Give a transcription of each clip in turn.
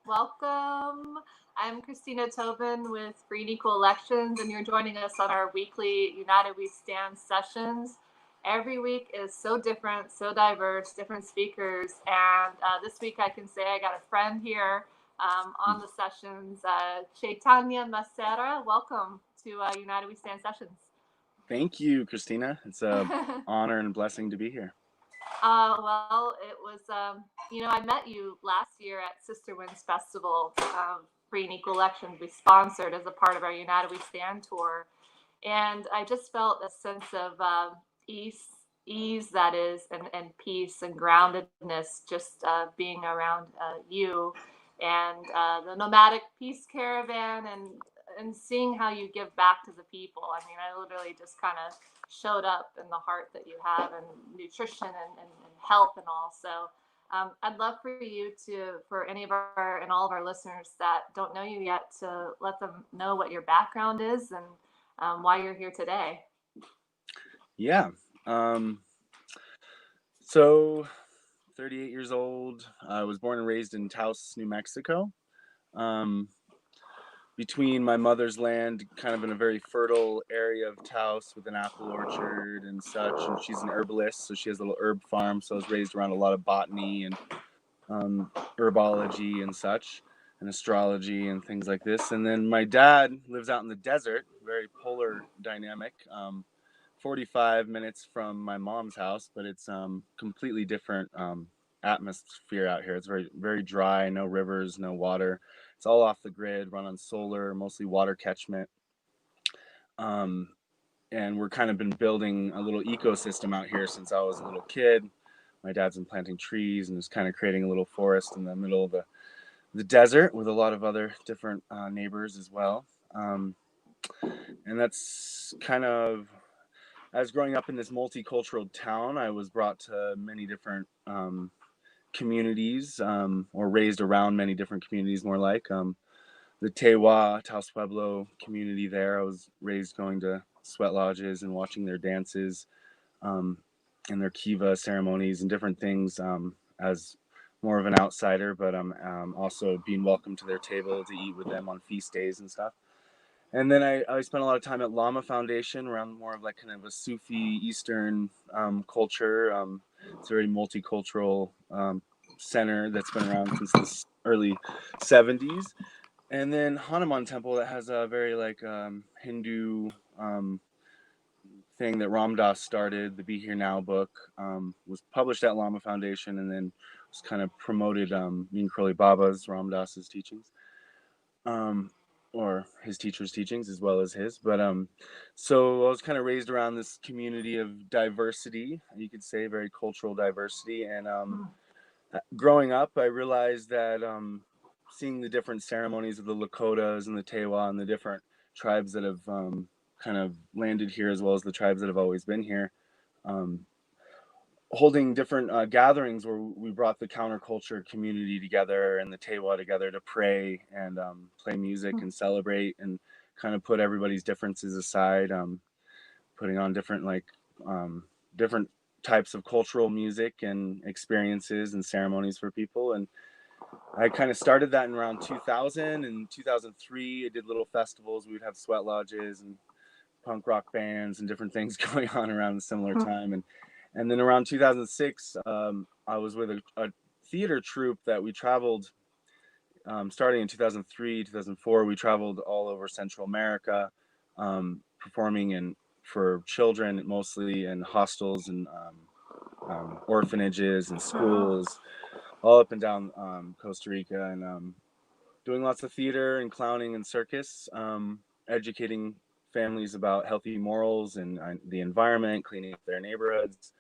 Welcome. I'm Christina Tobin with Free and Equal Elections, and you're joining us on our weekly United We Stand sessions. Every week is so different, so diverse, different speakers. And this week I can say I got a friend here on the sessions, Chaitanya Estrella. Welcome to United We Stand sessions. Thank you, Christina. It's an honor and blessing to be here. Well, it was, I met you last year at Sister Winds Festival, Free and Equal Elections we sponsored as a part of our United We Stand tour. And I just felt a sense of ease that is, and peace and groundedness just being around you and the nomadic peace caravan and seeing how you give back to the people. I mean, I literally just kind of showed up in the heart that you have and nutrition and health and all. So I'd love for you for any of our and all of our listeners that don't know you yet, to let them know what your background is and why you're here today. Yeah. So 38 years old. I was born and raised in Taos, New Mexico. Between my mother's land, kind of in a very fertile area of Taos with an apple orchard and such. And she's an herbalist, so she has a little herb farm. So I was raised around a lot of botany and herbology and such, and astrology and things like this. And then my dad lives out in the desert, very polar dynamic, 45 minutes from my mom's house, but it's completely different atmosphere out here. It's very, very dry, no rivers, no water. It's all off the grid, run on solar, mostly water catchment. And we're kind of been building a little ecosystem out here since I was a little kid. My dad's been planting trees and is kind of creating a little forest in the middle of the desert with a lot of other different neighbors as well. And that's kind of, as growing up in this multicultural town, I was brought to many different communities, or raised around many different communities, more like the Taos Pueblo community there. I was raised going to sweat lodges and watching their dances and their kiva ceremonies and different things, as more of an outsider, but also being welcomed to their table to eat with them on feast days and stuff. And then I spent a lot of time at Lama Foundation, around more of like kind of a Sufi Eastern culture. It's a very multicultural center that's been around since the early 70s. And then Hanuman Temple, that has a very like Hindu thing that Ram Dass started. The Be Here Now book was published at Lama Foundation, and then was kind of promoted, me and Crowley Baba's, Ram Dass's teachings. Or his teacher's teachings as well as his. But so I was kind of raised around this community of diversity, you could say, very cultural diversity. And growing up, I realized that seeing the different ceremonies of the Lakotas and the Tewa and the different tribes that have kind of landed here, as well as the tribes that have always been here, holding different gatherings where we brought the counterculture community together and the Tewa together to pray and play music and celebrate and kind of put everybody's differences aside, putting on different different types of cultural music and experiences and ceremonies for people. And I kind of started that in around 2000 and 2003. I did little festivals. We would have sweat lodges and punk rock bands and different things going on around a similar time. And then around 2006, I was with a theater troupe that we traveled, starting in 2003, 2004. We traveled all over Central America, performing for children, mostly in hostels and orphanages and schools, all up and down Costa Rica, and doing lots of theater and clowning and circus, educating families about healthy morals and the environment, cleaning up their neighborhoods.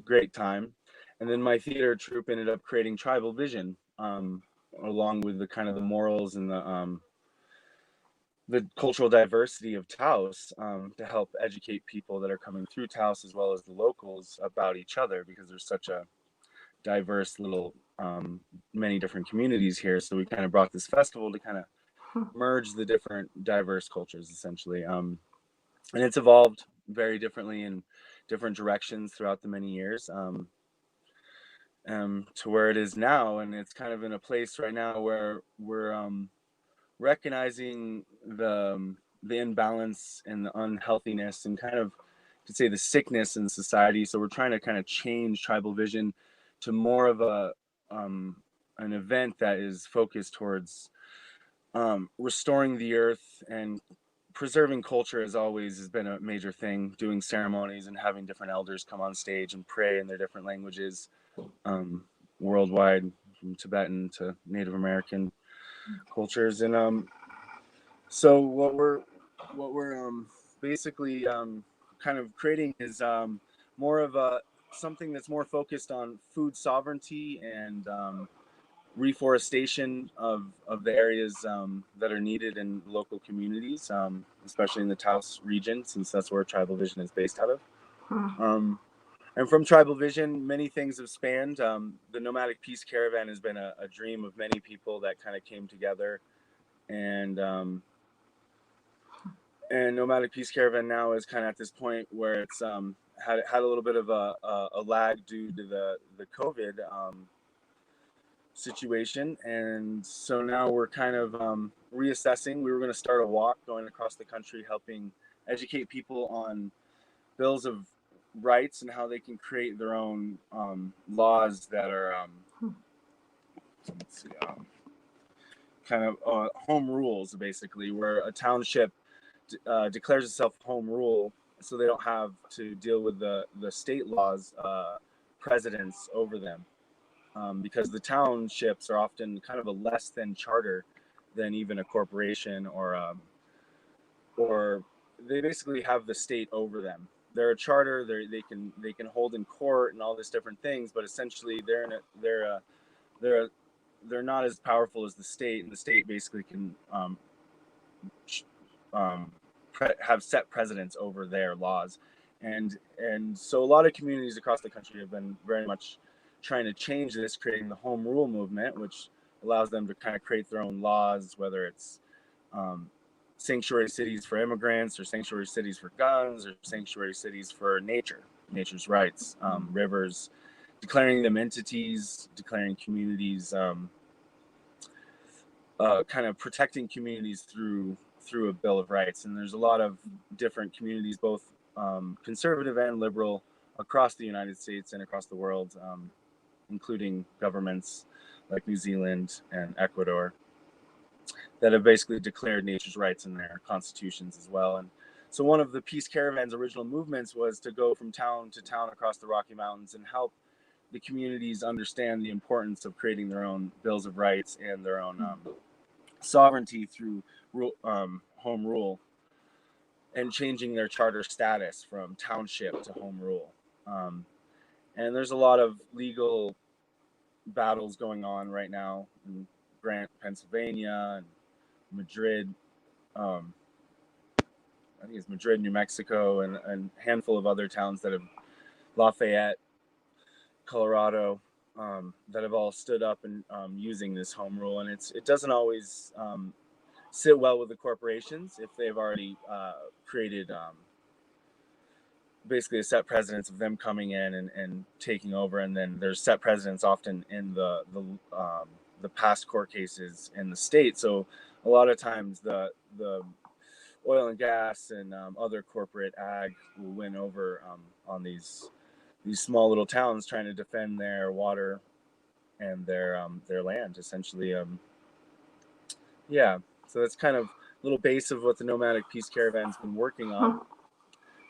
Great time. And then my theater troupe ended up creating Tribal Vision, along with the kind of the morals and the cultural diversity of Taos, to help educate people that are coming through Taos, as well as the locals, about each other, because there's such a diverse little many different communities here. So we kind of brought this festival to kind of merge the different diverse cultures, essentially. And it's evolved very differently in different directions throughout the many years. to where it is now. And it's kind of in a place right now where we're recognizing the imbalance and the unhealthiness and kind of, to say, the sickness in society. So we're trying to kind of change Tribal Vision to more of an event that is focused towards restoring the earth and preserving culture. As always has been a major thing, doing ceremonies and having different elders come on stage and pray in their different languages, worldwide, from Tibetan to Native American cultures. And so what we're basically kind of creating is more of a something that's more focused on food sovereignty and reforestation of the areas that are needed in local communities, especially in the Taos region, since that's where Tribal Vision is based out of. And from Tribal Vision, many things have spanned. The Nomadic Peace Caravan has been a dream of many people that kind of came together. And Nomadic Peace Caravan now is kind of at this point where it's had a little bit of a lag due to the COVID situation. And so now we're kind of reassessing. We were going to start a walk going across the country, helping educate people on bills of rights and how they can create their own laws that are kind of home rules, basically, where a township declares itself home rule, so they don't have to deal with the state laws precedents over them, because the townships are often kind of a less than charter than even a corporation, or they basically have the state over them. They're a charter. They can hold in court and all these different things, but essentially they're not as powerful as the state, and the state basically can have set precedents over their laws. And so a lot of communities across the country have been very much trying to change this, creating the home rule movement, which allows them to kind of create their own laws, whether it's sanctuary cities for immigrants, or sanctuary cities for guns, or sanctuary cities for nature's rights, rivers, declaring them entities, declaring communities, kind of protecting communities through a Bill of Rights. And there's a lot of different communities, both conservative and liberal, across the United States and across the world, including governments like New Zealand and Ecuador, that have basically declared nature's rights in their constitutions as well. And so one of the Peace Caravan's original movements was to go from town to town across the Rocky Mountains and help the communities understand the importance of creating their own bills of rights and their own sovereignty through home rule, and changing their charter status from township to home rule. And there's a lot of legal battles going on right now in Grant, Pennsylvania, and Madrid. I think it's Madrid, New Mexico, and a handful of other towns that have, Lafayette, Colorado, that have all stood up and using this home rule. And it doesn't always sit well with the corporations if they've already created basically a set precedence of them coming in and taking over. And then there's set precedents often in the past court cases in the state. So a lot of times the oil and gas and other corporate ag will win over on these small little towns trying to defend their water and their land, essentially. So that's kind of a little base of what the Nomadic Peace Caravan's been working on.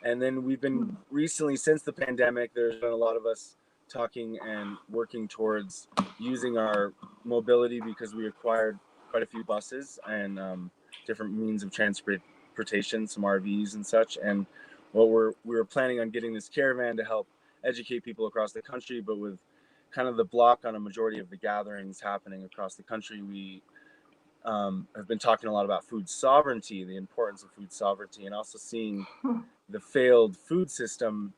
And then we've been recently, since the pandemic, there's been a lot of us talking and working towards using our mobility, because we acquired quite a few buses and different means of transportation, some RVs and such. And we were planning on getting this caravan to help educate people across the country, but with kind of the block on a majority of the gatherings happening across the country, we have been talking a lot about food sovereignty, the importance of food sovereignty, and also seeing the failed food system,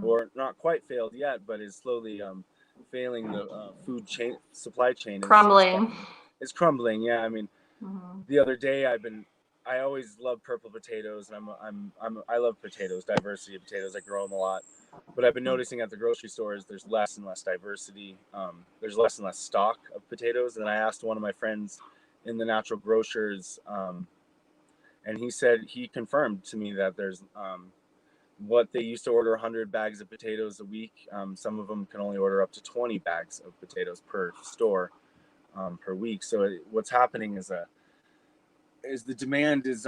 or not quite failed yet, but is slowly failing. The food chain, supply chain, crumbling. It's crumbling. Yeah, I mean, the other day I've been I always love purple potatoes, and I love potatoes, diversity of potatoes. I grow them a lot, but I've been noticing at the grocery stores there's less and less diversity. There's less and less stock of potatoes. And I asked one of my friends in the natural grocers, and he confirmed to me that there's what they used to order 100 bags of potatoes a week. Some of them can only order up to 20 bags of potatoes per store per week. So what's happening is the demand is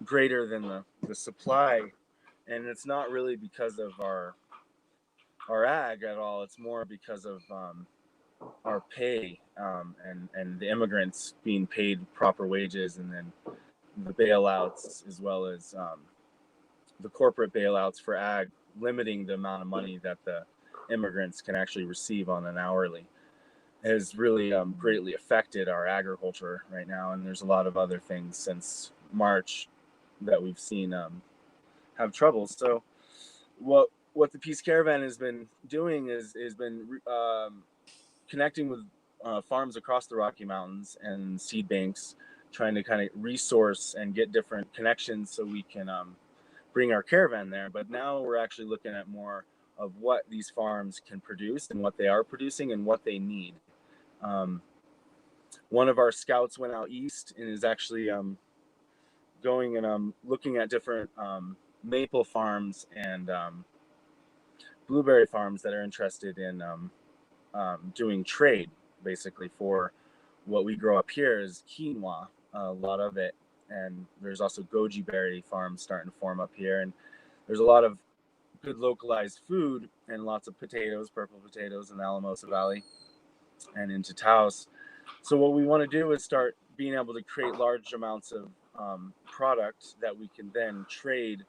greater than the supply, and it's not really because of our ag at all. It's more because of our pay, and the immigrants being paid proper wages, and then the bailouts, as well as the corporate bailouts for ag, limiting the amount of money that the immigrants can actually receive on an hourly, has really greatly affected our agriculture right now. And there's a lot of other things since March that we've seen have trouble. So what the Peace Caravan has been doing is been connecting with farms across the Rocky Mountains and seed banks, trying to kind of resource and get different connections so we can bring our caravan there. But now we're actually looking at more of what these farms can produce and what they are producing and what they need. One of our scouts went out east and is actually going and looking at different maple farms and blueberry farms that are interested in doing trade, basically, for what we grow up here is quinoa, a lot of it. And there's also goji berry farms starting to form up here. And there's a lot of good localized food and lots of potatoes, purple potatoes in the Alamosa Valley and into Taos. So what we want to do is start being able to create large amounts of product that we can then trade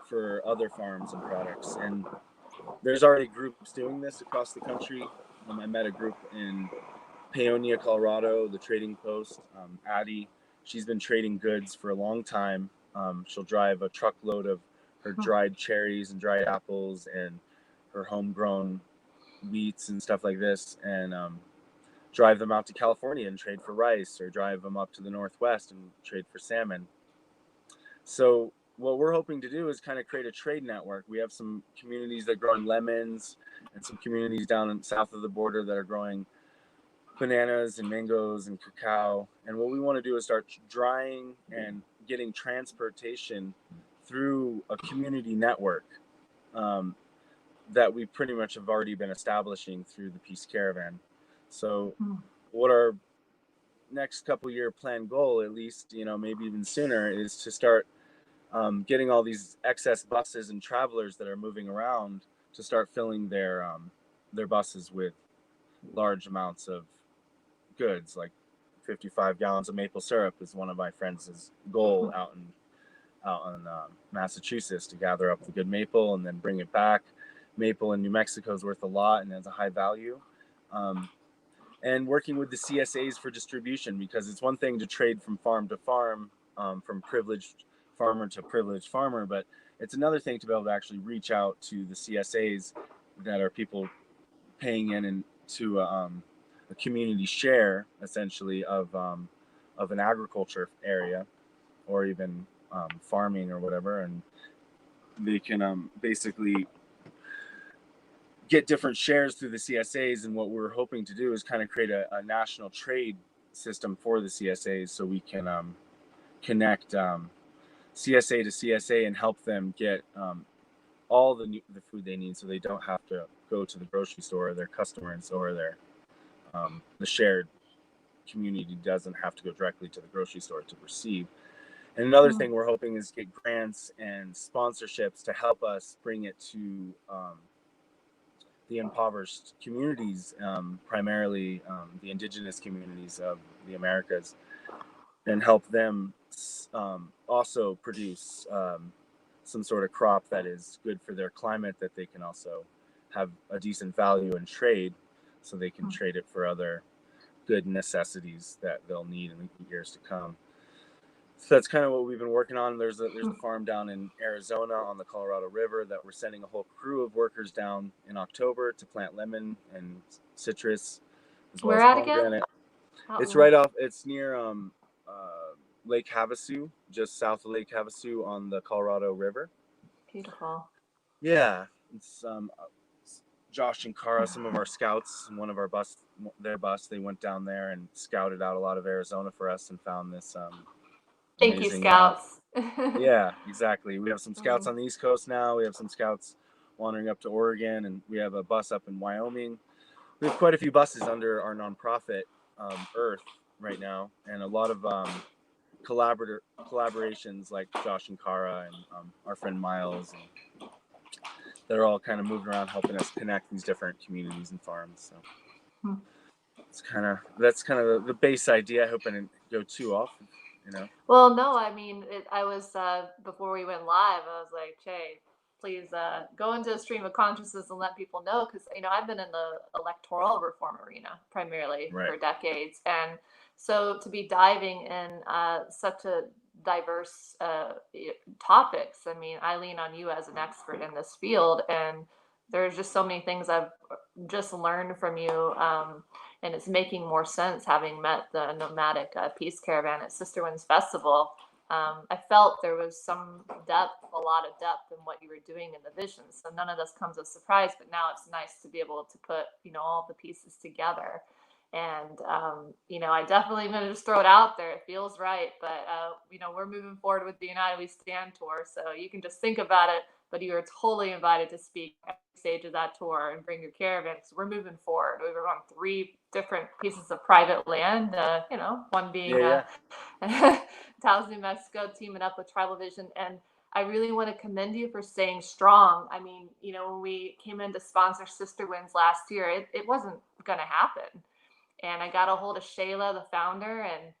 for other farms and products. And there's already groups doing this across the country. I met a group in Paonia, Colorado, the Trading Post. Addie, she's been trading goods for a long time. She'll drive a truckload of her dried cherries and dried apples and her homegrown wheats and stuff like this, and drive them out to California and trade for rice, or drive them up to the Northwest and trade for salmon. So what we're hoping to do is kind of create a trade network. We have some communities that grow lemons, and some communities down in south of the border that are growing bananas and mangoes and cacao. And what we want to do is start drying and getting transportation through a community network that we pretty much have already been establishing through the Peace Caravan. So what our next couple year plan goal, at least, maybe even sooner, is to start getting all these excess buses and travelers that are moving around to start filling their buses with large amounts of goods, like 55 gallons of maple syrup is one of my friends' goal out in Massachusetts, to gather up the good maple and then bring it back. Maple in New Mexico is worth a lot and has a high value. And working with the CSAs for distribution, because it's one thing to trade from farm to farm, from privileged farmer to privileged farmer, but it's another thing to be able to actually reach out to the CSAs that are people paying into a community share, essentially, of an agriculture area, or even farming or whatever, and they can basically get different shares through the CSAs. And what we're hoping to do is kind of create a national trade system for the CSAs, so we can connect CSA to CSA and help them get all the food they need, so they don't have to go to the grocery store, or their customers, or their the shared community doesn't have to go directly to the grocery store to receive. And another thing we're hoping is get grants and sponsorships to help us bring it to the impoverished communities, primarily the indigenous communities of the Americas, and help them also produce some sort of crop that is good for their climate, that they can also have a decent value in trade, so they can trade it for other good necessities that they'll need in the years to come. So that's kind of what we've been working on. There's a farm down in Arizona on the Colorado River that we're sending a whole crew of workers down in October to plant lemon and citrus, as well as pomegranate. It's right off. It's near Lake Havasu, just south of Lake Havasu on the Colorado River. Beautiful. Yeah, it's Josh and Kara, some of our scouts, one of our their bus, they went down there and scouted out a lot of Arizona for us and found this Thank you, amazing. Scouts. Yeah, exactly. We have some scouts Mm. on the East Coast now. We have some scouts wandering up to Oregon, and we have a bus up in Wyoming. We have quite a few buses under our nonprofit Earth right now, and a lot of collaborations like Josh and Kara and our friend Miles, and they're all kind of moving around helping us connect these different communities and farms. So Hmm. that's kind of the base idea. I hope I didn't go too off, you know. Well, no, I mean, I was, before we went live, I was like, Che, please go into a stream of consciousness and let people know. Because, I've been in the electoral reform arena primarily Right. for decades. And so to be diving in such a diverse topics, I mean, I lean on you as an expert in this field. And there's just so many things I've just learned from you. And it's making more sense having met the nomadic peace caravan at Sister Winds Festival. I felt there was some depth, a lot of depth in what you were doing in the vision. So none of this comes as a surprise, but now it's nice to be able to put, all the pieces together. And, I definitely going to just throw it out there. It feels right. But, we're moving forward with the United We Stand tour. So you can just think about it, but you are totally invited to speak at every stage of that tour and bring your caravan. So we're moving forward. We were on 3 different pieces of private land, one being Taos, New Mexico, teaming up with Tribal Vision. And I really want to commend you for staying strong. I mean, when we came in to sponsor Sister Winds last year, it wasn't going to happen. And I got a hold of Shayla, the founder, and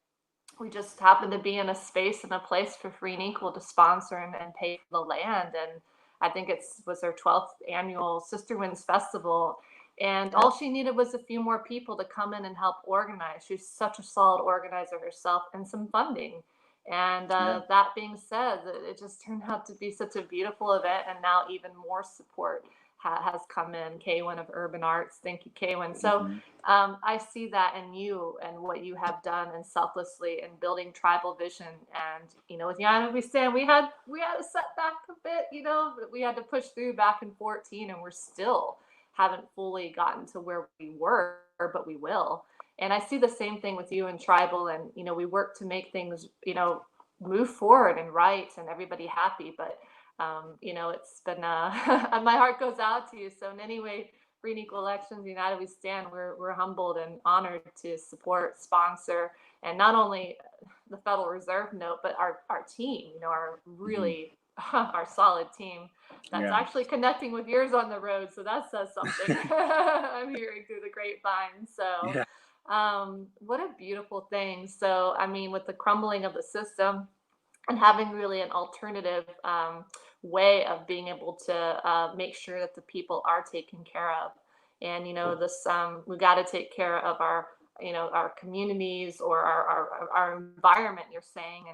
we just happened to be in a space and a place for Free and Equal to sponsor and pay for the land. And I think was their 12th annual Sister Winds Festival. And all she needed was a few more people to come in and help organize. She's such a solid organizer herself, and some funding. And that being said, it just turned out to be such a beautiful event, and now even more support has come in. Kaywin of Urban Arts, thank you, Kaywin. So I see that in you and what you have done, and selflessly in building Tribal Vision. And with Yana, we stand. We had a setback a bit. But we had to push through back in 2014, and we're still haven't fully gotten to where we were, but we will. And I see the same thing with you and Tribal, and we work to make things move forward and right, and everybody happy. But it's been my heart goes out to you. So in any way, Free and Equal Elections United We Stand, we're humbled and honored to support, sponsor, and not only the Federal Reserve note, but our team, our really our solid team that's actually connecting with yours on the road. So that says something. I'm hearing through the grapevine. So what a beautiful thing. So, I mean, with the crumbling of the system and having really an alternative way of being able to make sure that the people are taken care of. And, this, we got to take care of our communities, or our environment, you're saying,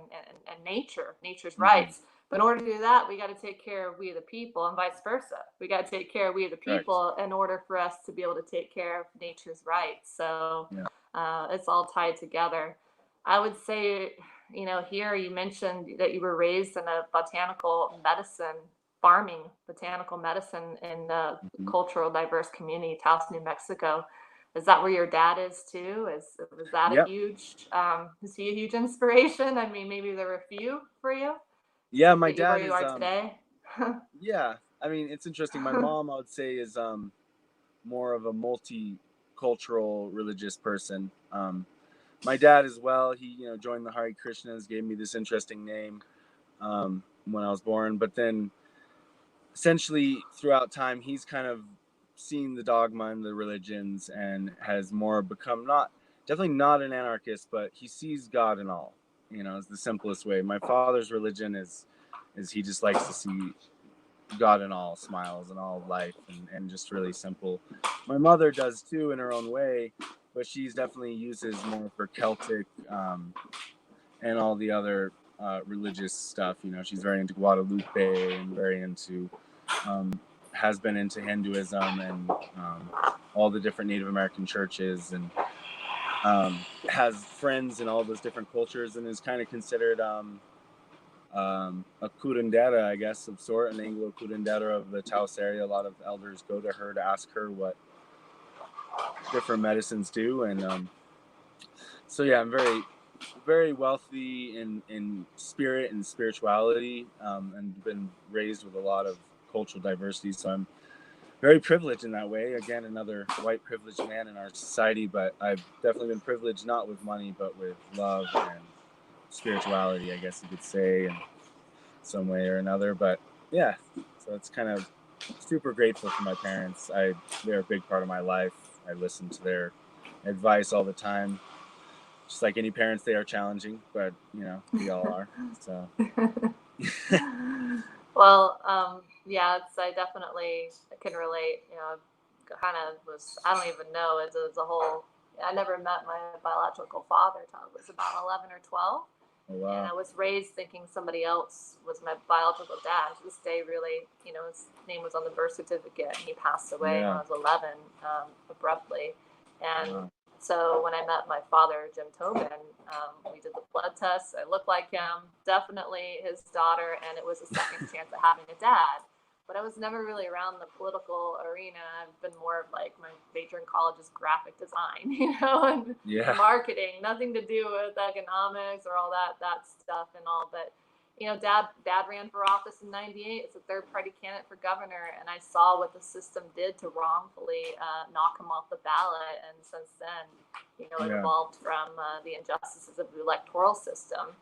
and nature's rights. But in order to do that, we got to take care of we the people, and vice versa. We got to take care of we the people in order for us to be able to take care of nature's rights. So it's all tied together. I would say, here you mentioned that you were raised in a botanical medicine in the cultural diverse community, Taos, New Mexico. Is that where your dad is too? Was that a huge? Is he a huge inspiration? I mean, maybe there were a few for you. Yeah, my dad where you are today. Yeah, I mean, it's interesting. My mom, I would say, is more of a multicultural religious person. My dad as well. He joined the Hare Krishnas, gave me this interesting name when I was born. But then, essentially, throughout time, he's kind of seen the dogma and the religions, and has more become definitely not an anarchist, but he sees God in all. Is the simplest way. My father's religion is he just likes to see God in all smiles and all life, and just really simple. My mother does too in her own way, but she's definitely uses more for Celtic and all the other religious stuff. She's very into Guadalupe and very into has been into Hinduism and all the different Native American churches. And has friends in all those different cultures, and is kind of considered a curandera, I guess, of sort, an Anglo curandera of the Taos area. A lot of elders go to her to ask her what different medicines do, and so yeah, I'm very wealthy in spirit and spirituality, and been raised with a lot of cultural diversity. So I'm very privileged in that way. Again, another white privileged man in our society, but I've definitely been privileged not with money, but with love and spirituality, I guess you could say, in some way or another. But yeah, so it's kind of super grateful for my parents. They're a big part of my life. I listen to their advice all the time. Just like any parents, they are challenging, but we all are. So Well, yeah, I definitely can relate. Kind of I don't even know, as a whole. I never met my biological father till I was about 11 or 12. oh, wow. And I was raised thinking somebody else was my biological dad. To this day, really, his name was on the birth certificate, and he passed away when I was 11, abruptly. And Wow. so when I met my father, Jim Tobin, we did the blood tests. I looked like him, definitely his daughter, and it was a second chance at having a dad. But I was never really around the political arena. I've been more of like, my major in college is graphic design, and marketing, nothing to do with economics or all that stuff and all. But dad ran for office in '98 as a third party candidate for governor, and I saw what the system did to wrongfully knock him off the ballot. And since then, it evolved from the injustices of the electoral system.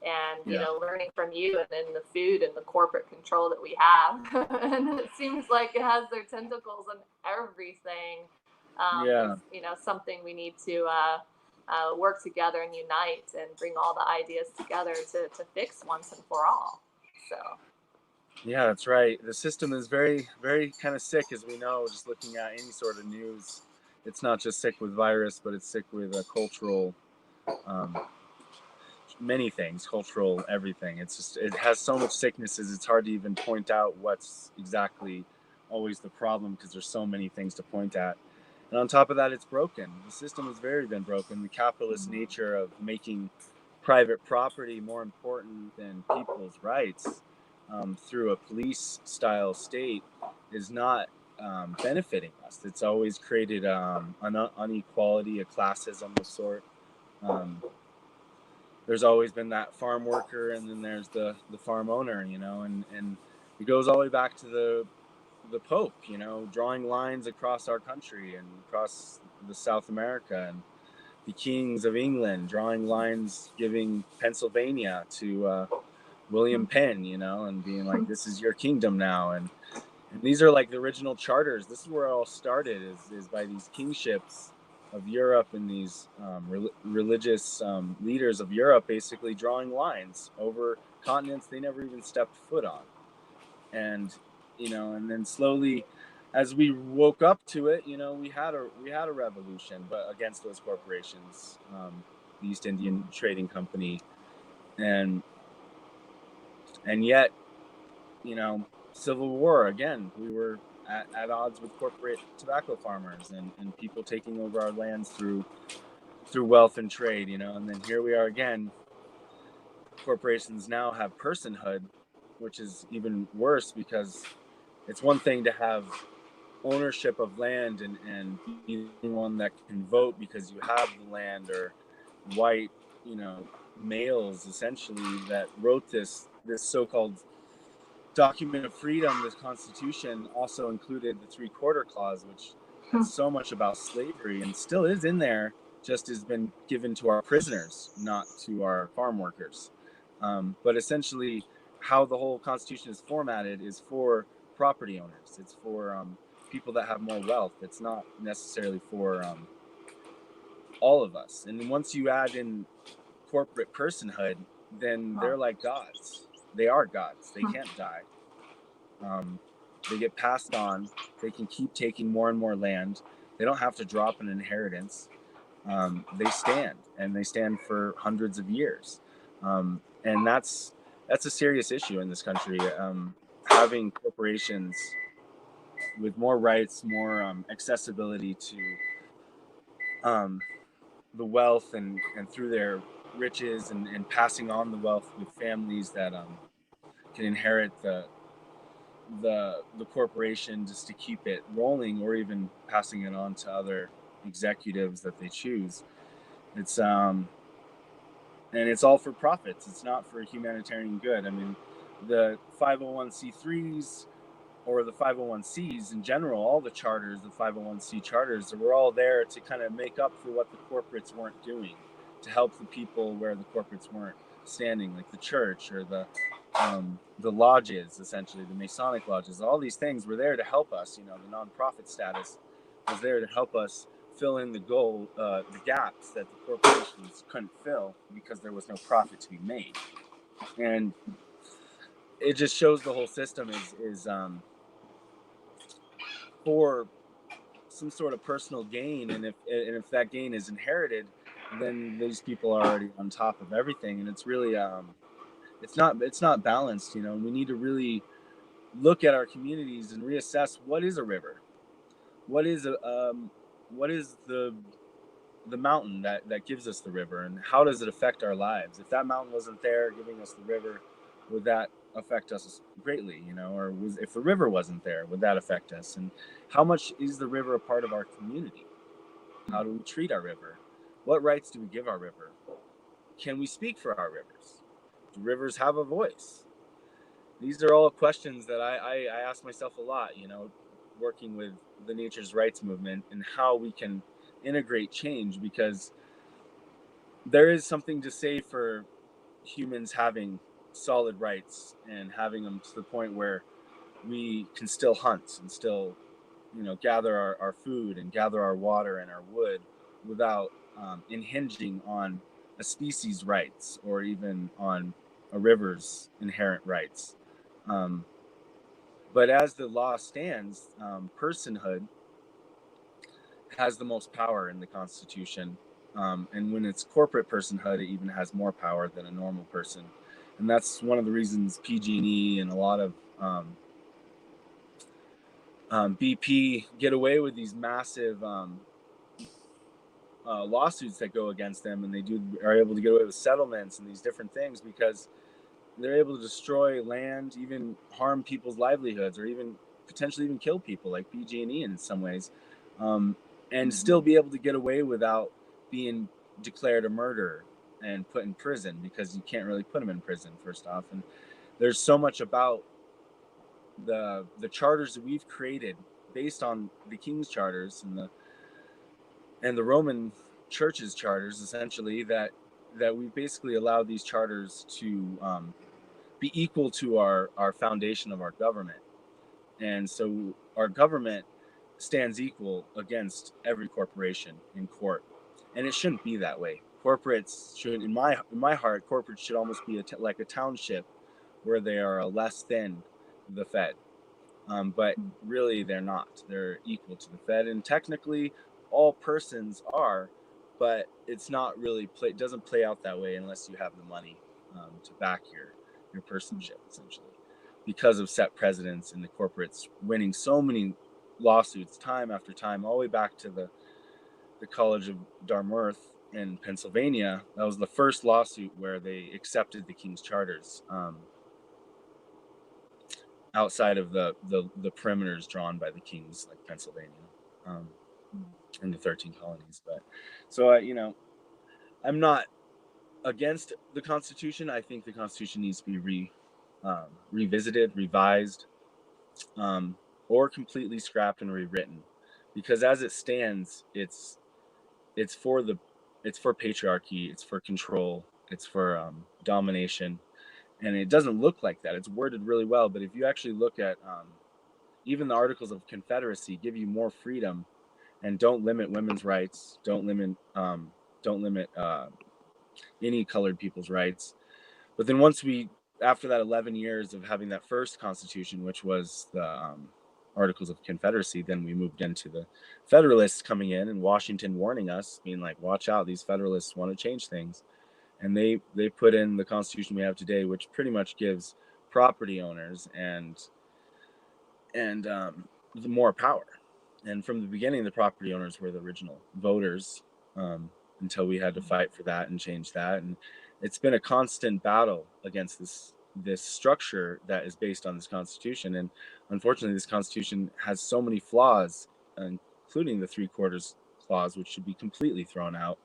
And learning from you, and then the food and the corporate control that we have, and it seems like it has their tentacles in everything. Is, something we need to work together and unite and bring all the ideas together to fix once and for all. So yeah, that's right. The system is very, very kind of sick, as we know, just looking at any sort of news. It's not just sick with virus, but it's sick with cultural, many things, cultural everything. It has so much sicknesses, it's hard to even point out what's exactly always the problem, because there's so many things to point at. And on top of that, it's broken. The system has been broken. The capitalist nature of making private property more important than people's rights, through a police style state, is not benefiting us. It's always created an inequality, a classism of sort. There's always been that farm worker, and then there's the farm owner, and it goes all the way back to the Pope, drawing lines across our country and across the South America, and the kings of England drawing lines, giving Pennsylvania to William Penn, and being like, this is your kingdom now. And these are like the original charters. This is where it all started, is by these kingships of Europe, and these religious leaders of Europe basically drawing lines over continents they never even stepped foot on. And and then slowly, as we woke up to it, we had a revolution, but against those corporations, the East Indian Trading Company, and yet, Civil War again. We were at odds with corporate tobacco farmers and people taking over our lands through wealth and trade, and then here we are again. Corporations now have personhood, which is even worse, because it's one thing to have ownership of land and be one that can vote because you have the land, or white, males essentially that wrote this so-called document of freedom. This Constitution also included the 3/4 clause, which has so much about slavery, and still is in there, just has been given to our prisoners, not to our farm workers. But essentially, how the whole Constitution is formatted is for property owners. It's for people that have more wealth. It's not necessarily for all of us. And once you add in corporate personhood, then they're like gods. They are gods. They can't die. They get passed on. They can keep taking more and more land. They don't have to drop an inheritance. They stand for hundreds of years. And that's a serious issue in this country. Having corporations with more rights, more accessibility to wealth and through their riches and passing on the wealth with families that can inherit the corporation just to keep it rolling, or even passing it on to other executives that they choose. It's and it's all for profits. It's not for humanitarian good. I mean, the 501c3s or the 501c's in general, all the charters, the 501c charters, we're all there to kind of make up for what the corporates weren't doing, to help the people where the corporates weren't standing, like the church or the lodges, essentially the Masonic lodges. All these things were there to help us. You know, the nonprofit status was there to help us fill in the gaps that the corporations couldn't fill because there was no profit to be made. And it just shows the whole system is for some sort of personal gain, and if that gain is inherited, then these people are already on top of everything, and it's really it's not balanced. You know, we need to really look at our communities and reassess what is a river, what is the mountain that gives us the river, and how does it affect our lives. If that mountain wasn't there giving us the river, would that affect us greatly? You know, or if the river wasn't there, would that affect us? And how much is the river a part of our community? How do we treat our river? What rights do we give our river? Can we speak for our rivers? Do rivers have a voice? These are all questions that I ask myself a lot, you know, working with the nature's rights movement, and how we can integrate change, because there is something to say for humans having solid rights and having them to the point where we can still hunt and still, you know, gather our food and gather our water and our wood without impinging on a species' rights or even on a river's inherent rights. But as the law stands, personhood has the most power in the Constitution. And when it's corporate personhood, it even has more power than a normal person. And that's one of the reasons PG&E and a lot of BP get away with these massive lawsuits that go against them, and are able to get away with settlements and these different things, because they're able to destroy land, even harm people's livelihoods, or even potentially even kill people, like PG&E in some ways, and still be able to get away without being declared a murderer and put in prison, because you can't really put them in prison, first off. And there's so much about the charters that we've created based on the King's charters and the Roman Church's charters, essentially, that we basically allowed these charters to be equal to our foundation of our government. And so our government stands equal against every corporation in court, and it shouldn't be that way. Corporates should, in my heart, corporates should almost be like a township, where they are less than the Fed. But really, they're not. They're equal to the Fed, and technically, all persons are, but it's not really it doesn't play out that way unless you have the money to back your personship, essentially, because of set precedents and the corporates winning so many lawsuits time after time, all the way back to the College of Dartmouth in Pennsylvania. That was the first lawsuit where they accepted the King's charters, outside of the perimeters drawn by the Kings, like Pennsylvania, and the 13 colonies. But so you know, I'm not against the Constitution. I think the Constitution needs to be revisited, revised, or completely scrapped and rewritten, because as it stands, it's for patriarchy, it's for control, it's for domination, and it doesn't look like that. It's worded really well, but if you actually look at even the Articles of Confederacy, give you more freedom and don't limit women's rights, don't limit any colored people's rights. But then after that 11 years of having that first Constitution, which was the Articles of Confederacy, then we moved into the Federalists coming in, and Washington warning us, being like, watch out, these Federalists want to change things. And they put in the Constitution we have today, which pretty much gives property owners and more power. And from the beginning, the property owners were the original voters, until we had to fight for that and change that. And it's been a constant battle against this structure that is based on this Constitution. And unfortunately, this Constitution has so many flaws, including the 3/4 clause, which should be completely thrown out.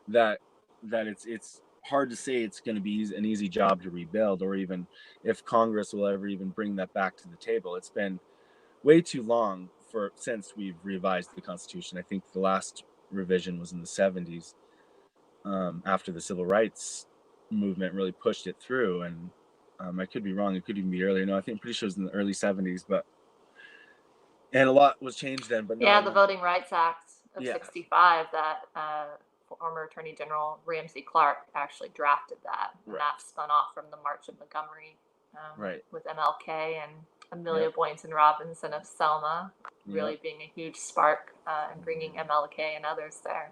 That it's hard to say it's going to be an easy job to rebuild, or even if Congress will ever even bring that back to the table. It's been way too long since we've revised the Constitution. I think the last revision was in the 70s, after the civil rights movement really pushed it through. And I could be wrong. It could even be earlier. No, I'm pretty sure it was in the early 70s. And a lot was changed then. But yeah, the Voting Rights Act of Yeah. 65 that former Attorney General Ramsey Clark actually drafted that. And Right. that spun off from the March of Montgomery, Right. with MLK and Amelia Yep. Boynton Robinson of Selma really Yep. being a huge spark in bringing MLK and others there.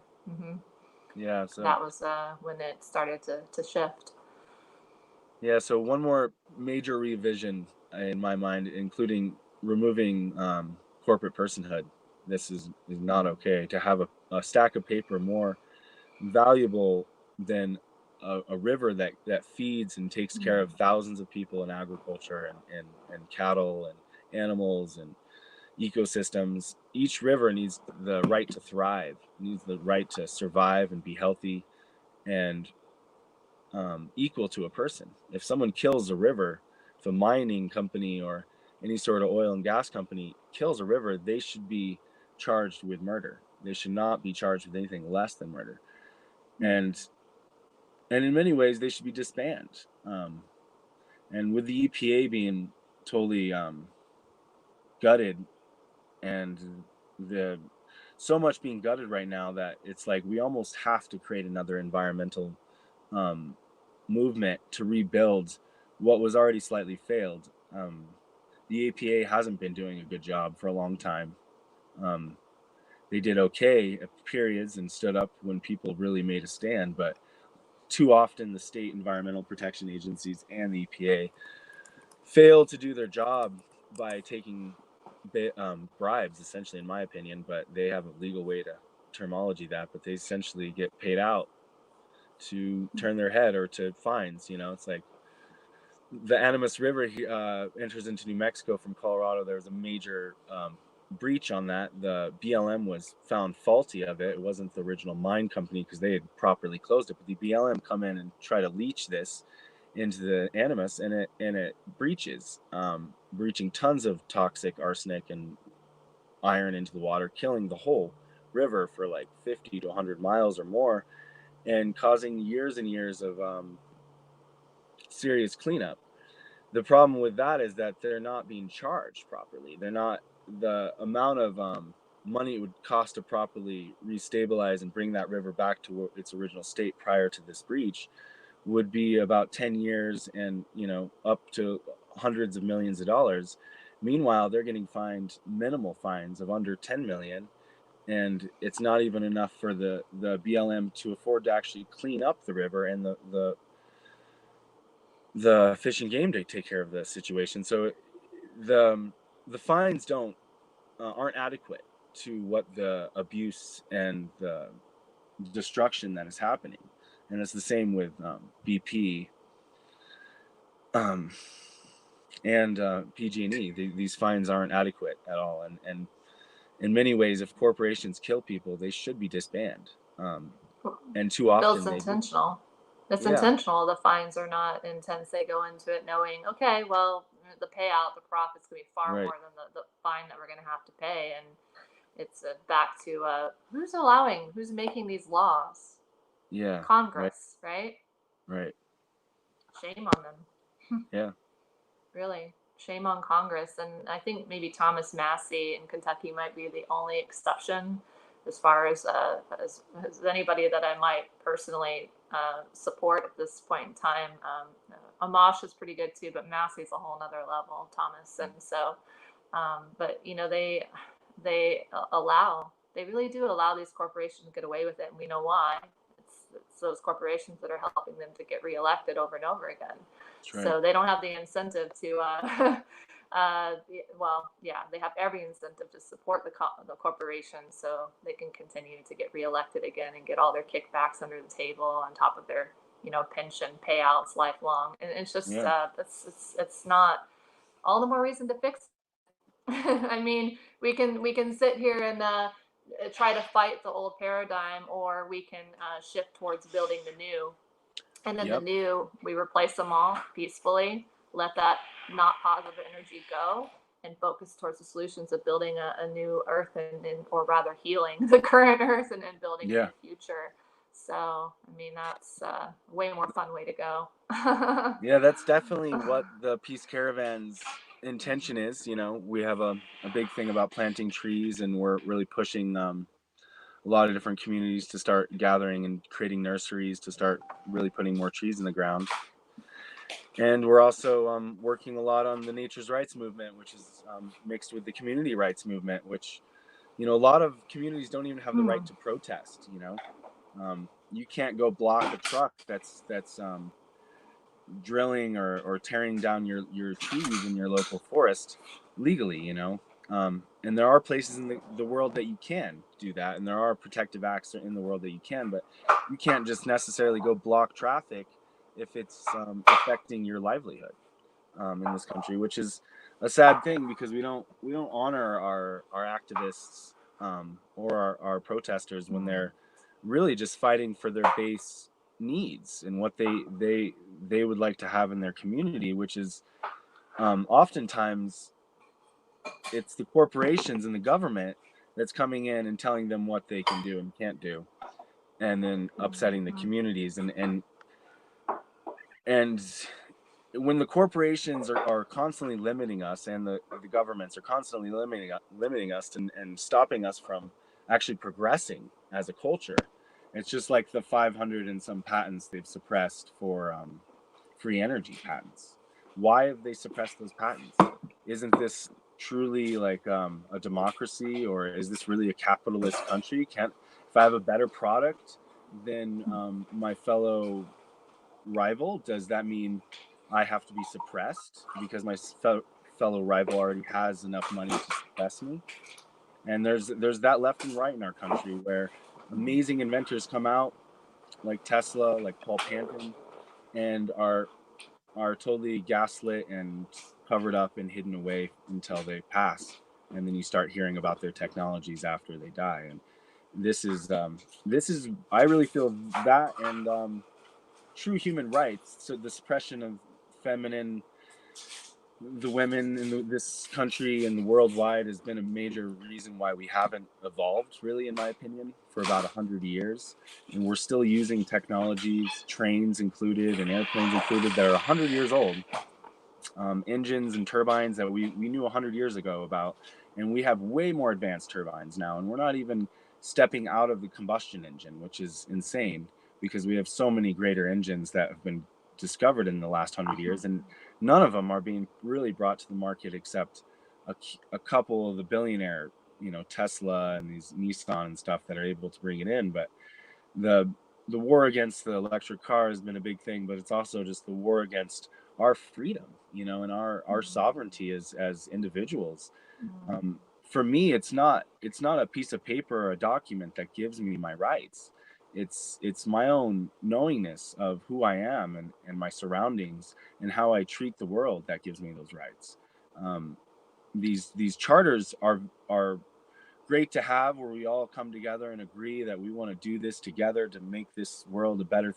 Yeah. So that was when it started to shift. Yeah, so one more major revision in my mind, including removing corporate personhood. This is not okay. To have a stack of paper more valuable than a river that feeds and takes care of thousands of people in agriculture and cattle and animals and ecosystems. Each river needs the right to thrive, needs the right to survive and be healthy and equal to a person. If someone kills a river, if a mining company or any sort of oil and gas company kills a river, they should be charged with murder. They should not be charged with anything less than murder. And in many ways, they should be disbanded. And with the EPA being totally gutted, and so much being gutted right now, that it's like we almost have to create another environmental movement to rebuild what was already slightly failed. The EPA hasn't been doing a good job for a long time. They did okay at periods and stood up when people really made a stand, but too often the state environmental protection agencies and the EPA fail to do their job by taking bribes, essentially, in my opinion. But they have a legal way to terminology that, but they essentially get paid out to turn their head or to fines. It's like the Animas River enters into New Mexico from Colorado. There was a major breach on that. The BLM was found faulty of it. It wasn't the original mine company because they had properly closed it, but the BLM come in and try to leach this into the Animas, and it breaches, breaching tons of toxic arsenic and iron into the water, killing the whole river for like 50 to 100 miles or more, and causing years and years of serious cleanup. The problem with that is that they're not being charged properly. They're not, the amount of money it would cost to properly restabilize and bring that river back to its original state prior to this breach would be about 10 years and up to hundreds of millions of dollars. Meanwhile, they're getting fined minimal fines of under 10 million, and it's not even enough for the BLM to afford to actually clean up the river and the Fish and Game to take care of the situation. So the fines aren't adequate to what the abuse and the destruction that is happening. And it's the same with BP and PG&E. These fines aren't adequate at all. And in many ways, if corporations kill people, they should be disbanded. And too often It's intentional. It's Yeah. intentional. The fines are not intense. They go into it knowing, okay, well, the payout, the profit's going to be far Right. more than the fine that we're going to have to pay. And it's back to who's making these laws? Yeah. Congress, right? Right. Shame on them. Yeah. Really, shame on Congress. And I think maybe Thomas Massey in Kentucky might be the only exception as far as anybody that I might personally support at this point in time. Amash is pretty good too, but Massey's a whole nother level, Thomas. And so, but they really do allow these corporations to get away with it, and we know why. It's those corporations that are helping them to get reelected over and over again. That's right. So they don't have the incentive to well, yeah, they have every incentive to support the corporation so they can continue to get reelected again and get all their kickbacks under the table on top of their, pension payouts lifelong. And it's just, Yeah. it's not all the more reason to fix it. I mean, we can sit here and try to fight the old paradigm, or we can shift towards building the new. And then the Yep. new, we replace them all peacefully, let that not positive energy go, and focus towards the solutions of building a new earth, or rather healing the current earth, and then building a Yeah. new future. So, I mean, that's a way more fun way to go. Yeah, that's definitely what the Peace Caravan's intention is. We have a big thing about planting trees, and we're really pushing a lot of different communities to start gathering and creating nurseries to start really putting more trees in the ground. And we're also working a lot on the nature's rights movement, which is mixed with the community rights movement, which, a lot of communities don't even have the right to protest. You can't go block a truck that's drilling or tearing down your trees in your local forest legally. And there are places in the world that you can do that, and there are protective acts in the world that you can, but you can't just necessarily go block traffic if it's affecting your livelihood in this country, which is a sad thing, because we don't honor our activists or our protesters when they're really just fighting for their base needs and what they would like to have in their community, which is oftentimes it's the corporations and the government that's coming in and telling them what they can do and can't do, and then upsetting the communities. And when the corporations are constantly limiting us, and the governments are constantly limiting us and stopping us from actually progressing as a culture, it's just like the 500 and some patents they've suppressed for free energy patents. Why have they suppressed those patents? Isn't this truly like a democracy, or is this really a capitalist country? If I have a better product than my fellow rival, does that mean I have to be suppressed because my fellow rival already has enough money to suppress me? And there's that left and right in our country, where amazing inventors come out, like Tesla, like Paul Panton, and are totally gaslit and covered up and hidden away until they pass, and then you start hearing about their technologies after they die. And this is I really feel that, and true human rights, so the suppression of the women in this country and worldwide has been a major reason why we haven't evolved, really, in my opinion, for about 100 years. And we're still using technologies, trains included and airplanes included, that are 100 years old. Engines and turbines that we knew 100 years ago about. And we have way more advanced turbines now. And we're not even stepping out of the combustion engine, which is insane, because we have so many greater engines that have been discovered in the last 100 years, and none of them are being really brought to the market, except a couple of the billionaire, Tesla and these Nissan and stuff, that are able to bring it in. But the war against the electric car has been a big thing, but it's also just the war against our freedom, and our sovereignty as individuals. For me, it's not a piece of paper or a document that gives me my rights. It's my own knowingness of who I am and my surroundings and how I treat the world that gives me those rights. These charters are great to have, where we all come together and agree that we want to do this together to make this world a better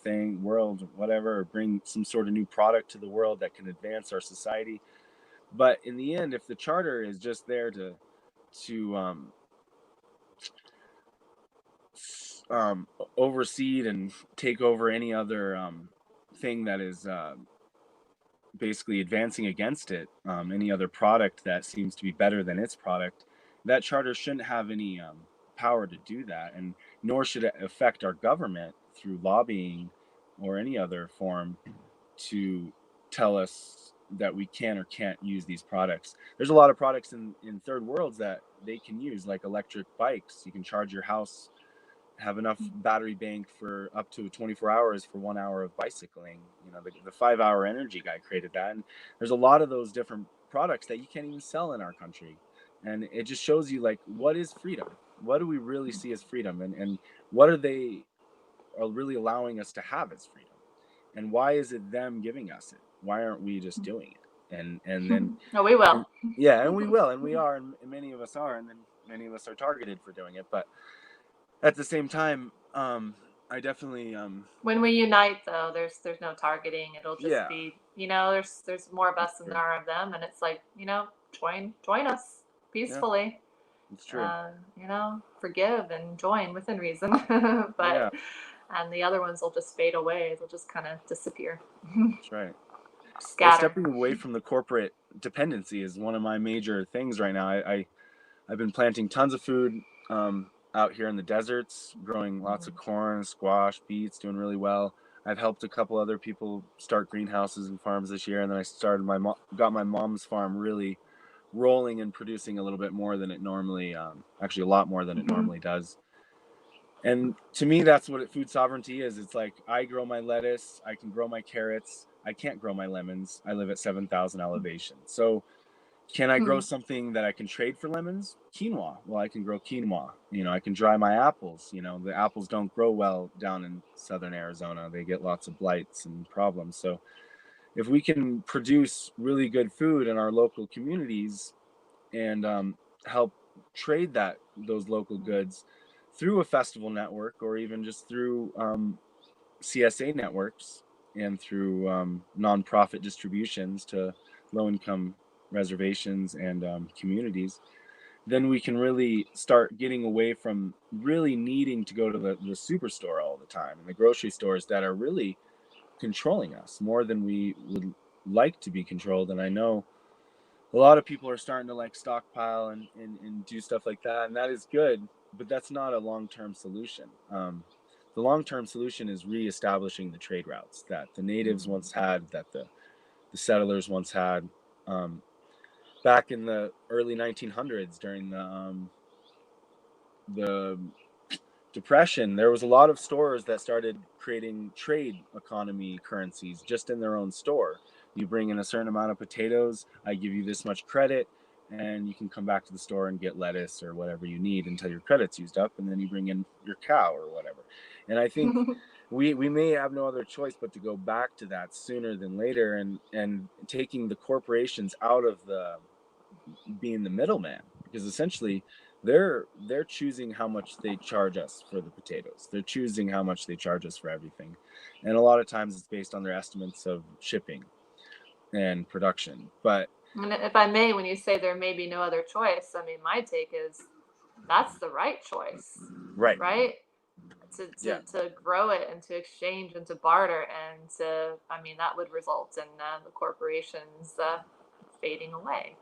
whatever, or bring some sort of new product to the world that can advance our society. But in the end, if the charter is just there to oversee and take over any other thing that is basically advancing against it, any other product that seems to be better than its product, that charter shouldn't have any power to do that, and nor should it affect our government through lobbying or any other form to tell us that we can or can't use these products. There's a lot of products in third worlds that they can use, like electric bikes. You can charge your house have enough battery bank for up to 24 hours for 1 hour of bicycling. You know, the 5 hour energy guy created that. And there's a lot of those different products that you can't even sell in our country. And it just shows you, like, what is freedom? What do we really see as freedom? And what are they are really allowing us to have as freedom? And why is it them giving us it? Why aren't we just doing it? And then No, we will. yeah, and we will, and we are, and many of us are, and then many of us are targeted for doing it. But at the same time, I definitely when we unite, though, there's no targeting. It'll just yeah, be, there's more of us it's than true. there are of them, and it's like, join us peacefully. It's true. Forgive and join within reason. Yeah, And the other ones will just fade away. They'll just kind of disappear, that's right. Yeah, scatter. stepping away from the corporate dependency is one of my major things right now. I've been planting tons of food out here in the deserts, growing lots of corn, squash, beets, doing really well. I've helped a couple other people start greenhouses and farms this year, and then I started got my mom's farm really rolling and producing a little bit more than it normally, actually a lot more than it normally does. And to me, that's what food sovereignty is. It's like, I grow my lettuce, I can grow my carrots, I can't grow my lemons. I live at 7,000 elevation. So can I grow something that I can trade for lemons? Quinoa. Well, I can grow quinoa. You know, I can dry my apples. You know, the apples don't grow well down in southern Arizona. They get lots of blights and problems. So if we can produce really good food in our local communities and help trade those local goods through a festival network, or even just through CSA networks and through nonprofit distributions to low-income reservations and communities, then we can really start getting away from really needing to go to the superstore all the time, and the grocery stores that are really controlling us more than we would like to be controlled. And I know a lot of people are starting to like stockpile and do stuff like that, and that is good, but that's not a long-term solution. The long-term solution is reestablishing the trade routes that the natives once had, that the settlers once had. Back in the early 1900s, during the Depression, there was a lot of stores that started creating trade economy currencies just in their own store. You bring in a certain amount of potatoes, I give you this much credit, and you can come back to the store and get lettuce or whatever you need until your credit's used up, and then you bring in your cow or whatever. And I think we may have no other choice but to go back to that sooner than later, and taking the corporations out of being the middleman, because essentially they're choosing how much they charge us for the potatoes. They're choosing how much they charge us for everything, and a lot of times it's based on their estimates of shipping and production. But And if I may, when you say there may be no other choice, I mean, my take is that's the right choice, right, to grow it and to exchange and to barter, and that would result in the corporations fading away.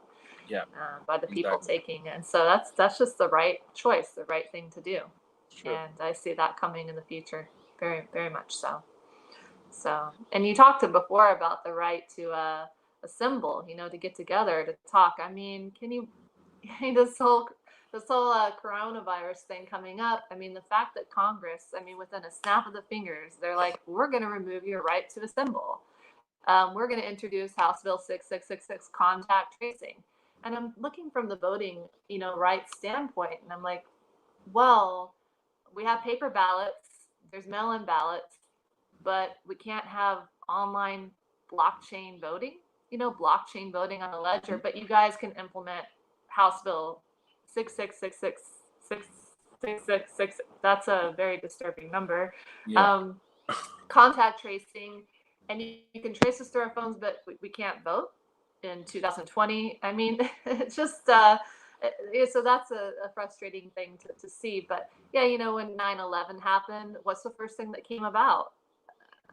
By the people taking. And so that's just the right choice, the right thing to do. Sure. And I see that coming in the future, very, very much so. And you talked before about the right to assemble, to get together, to talk. I mean, this whole coronavirus thing coming up, I mean, the fact that Congress, within a snap of the fingers, they're like, we're going to remove your right to assemble. We're going to introduce House Bill 6666, contact tracing. And I'm looking from the voting, rights standpoint, and I'm like, well, we have paper ballots, there's mail-in ballots, but we can't have online blockchain voting, blockchain voting on the ledger, but you guys can implement House Bill 6666, 6666. That's a very disturbing number. Contact tracing, and you can trace us through our phones, but we can't vote in 2020. I mean, it's just so that's a frustrating thing to see. But yeah, when 9/11 happened, what's the first thing that came about?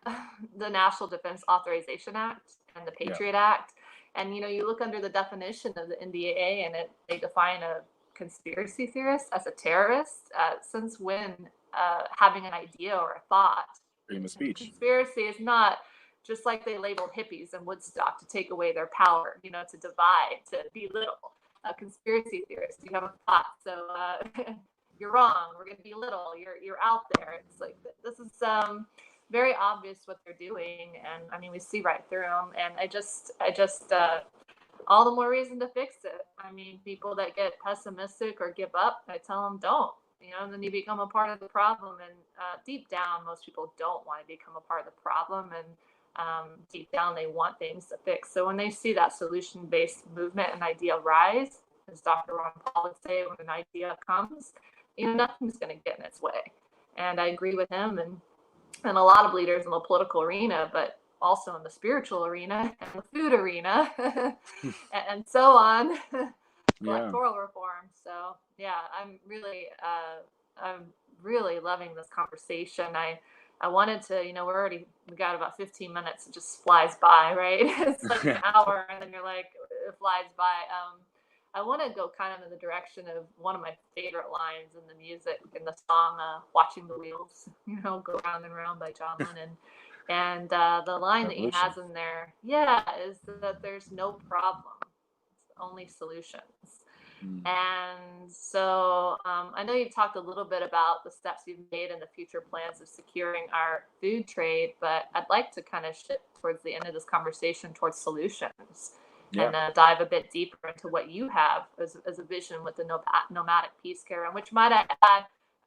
The National Defense Authorization Act and the Patriot Act. And you look under the definition of the NDAA, and they define a conspiracy theorist as a terrorist. Since when having an idea or a thought, freedom of speech, conspiracy is not just like they labeled hippies in Woodstock to take away their power, to divide, to belittle. A conspiracy theorist, you have a thought. So you're wrong. We're going to belittle. You're out there. It's like, this is very obvious what they're doing. And I mean, we see right through them. And I just, all the more reason to fix it. I mean, people that get pessimistic or give up, I tell them don't. And then you become a part of the problem. And deep down, most people don't want to become a part of the problem. And deep down, they want things to fix. So when they see that solution-based movement and idea rise, as Dr. Ron Paul would say, when an idea comes, nothing's going to get in its way. And I agree with him and a lot of leaders in the political arena, but also in the spiritual arena and the food arena and so on. Electoral reform. So yeah, I'm really loving this conversation. I wanted to, we got about 15 minutes. It just flies by, right? It's like an hour and then you're like, it flies by. I want to go kind of in the direction of one of my favorite lines in the music, in the song, Watching the Wheels, go round and round by John Lennon. And the line that he has in there, is that there's no problem, only solutions. And so I know you've talked a little bit about the steps you've made and the future plans of securing our food trade, but I'd like to kind of shift towards the end of this conversation towards solutions and dive a bit deeper into what you have as a vision with the nomadic peace care, and which might I add,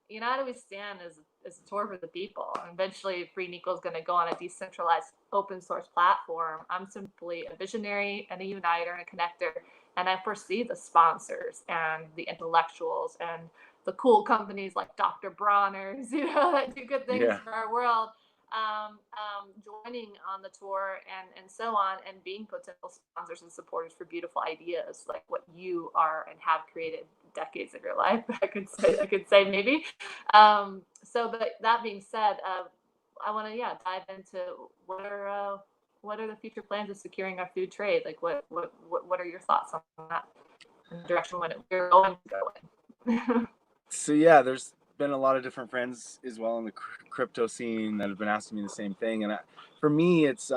United We Stand is a tour for the people. And eventually, Free and Equal is going to go on a decentralized open source platform. I'm simply a visionary and a uniter and a connector. And I foresee the sponsors and the intellectuals and the cool companies like Dr. Bronner's, that do good things for our world, joining on the tour and so on, and being potential sponsors and supporters for beautiful ideas like what you are and have created decades of your life. I could say maybe. But that being said, I want to dive into what are the future plans of securing our food trade? Like what are your thoughts on that, in the direction we're going to go in? So there's been a lot of different friends as well in the crypto scene that have been asking me the same thing, and for me it's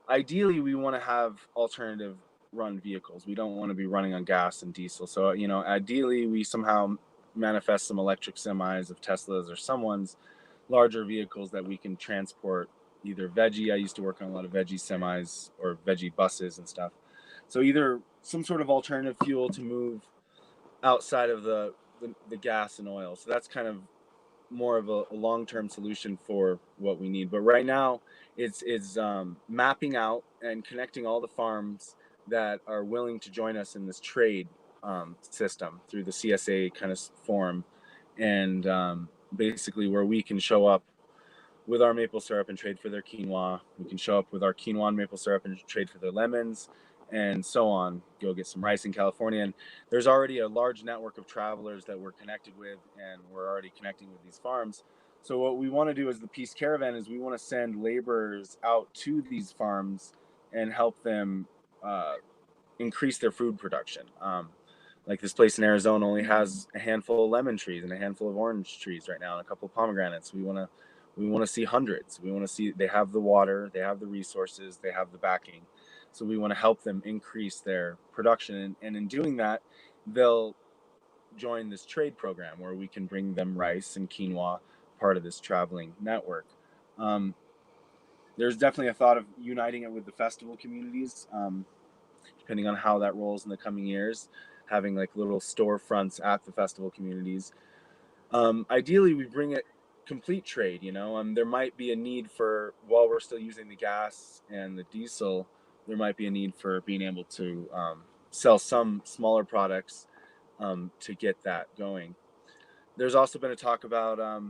ideally we want to have alternative run vehicles. We don't want to be running on gas and diesel. So ideally we somehow manifest some electric semis of Teslas or someone's larger vehicles that we can transport either veggie. I used to work on a lot of veggie semis or veggie buses and stuff. So either some sort of alternative fuel to move outside of the gas and oil. So that's kind of more of a long-term solution for what we need. But right now it's mapping out and connecting all the farms that are willing to join us in this trade system through the CSA kind of forum, and basically where we can show up with our maple syrup and trade for their quinoa. We can show up with our quinoa and maple syrup and trade for their lemons, and so on. Go get some rice in California. And there's already a large network of travelers that we're connected with, and we're already connecting with these farms. So what we want to do as the Peace Caravan is we want to send laborers out to these farms and help them increase their food production. Like this place in Arizona only has a handful of lemon trees and a handful of orange trees right now and a couple of pomegranates. We want to see hundreds. We want to see they have the water, they have the resources, they have the backing. So we want to help them increase their production. And in doing that, they'll join this trade program where we can bring them rice and quinoa, part of this traveling network. There's definitely a thought of uniting it with the festival communities, depending on how that rolls in the coming years, having like little storefronts at the festival communities. Ideally, we bring it complete trade, there might be a need for, while we're still using the gas and the diesel, there might be a need for being able to sell some smaller products to get that going. There's also been a talk about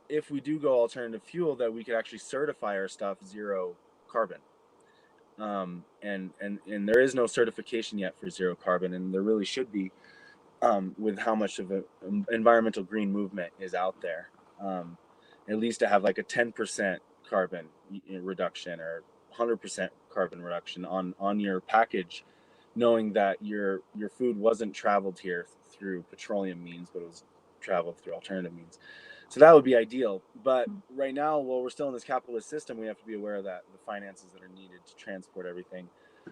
if we do go alternative fuel, that we could actually certify our stuff zero carbon. And there is no certification yet for zero carbon, and there really should be, with how much of an environmental green movement is out there. At least to have like a 10% carbon reduction or 100% carbon reduction on your package, knowing that your food wasn't traveled here through petroleum means, but it was traveled through alternative means. So that would be ideal. But right now, while we're still in this capitalist system, we have to be aware of that, the finances that are needed to transport everything.